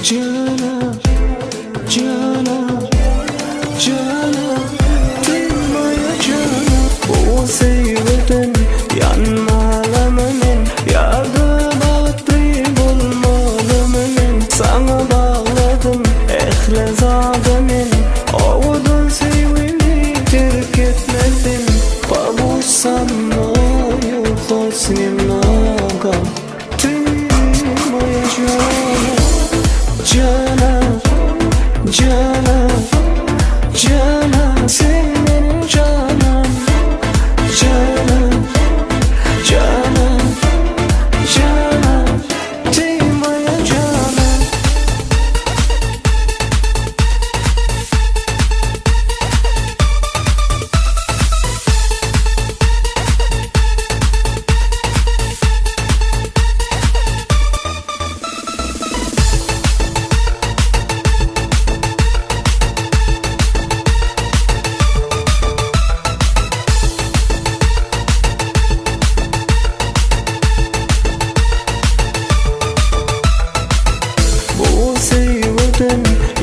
Cana, cana, cana, dinmaya cana. Bu sevdin yanmalımın, yardı bağıtlı bulmalımın. Sana bağladım ehle zademin, avudun sevini terk etmedim. Babusam yok hosnim naga, dinmaya cana. Cana, cana, cana, sen benim canım. Cana, cana, cana, değmeye cana.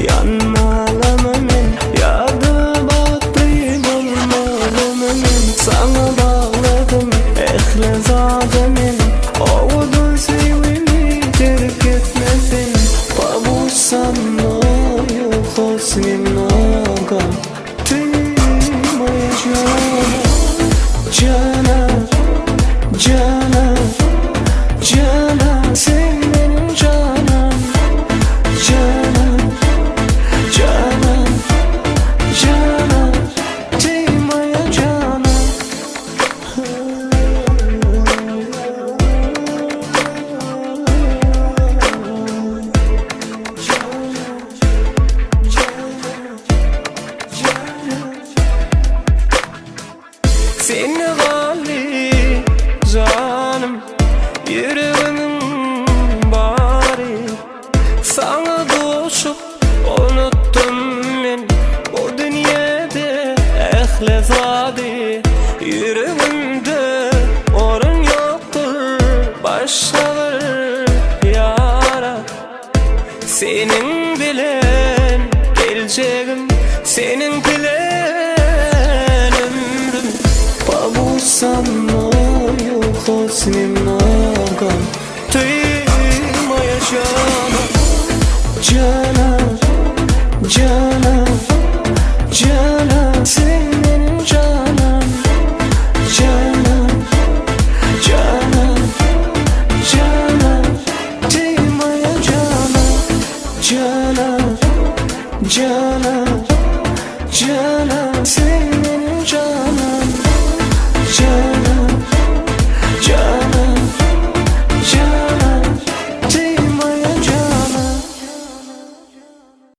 Yanmalımın, yardı bağıtlı bulmalımın. Sana bağladım ehle zademin, avudun sevini terk etmesin. Babusam yok hosnim naga, değmeye cana. Cana, cana, cana, sen benim canım. Cana, cana, cana, değmeye cana. Seni vali canım, yüreğimin bari. Sana doşup unuttum ben o dünyada ehle zade. Yüreğimde orun yoktur başkaları yara. Senin bilen geleceğim, senin bilen ömrüm. Babusam yok hosnim naga, değmeye cana. Cana, cana, cana, sen benim canım. Cana, cana, cana, değmeye cana. Cana, cana, cana, sen benim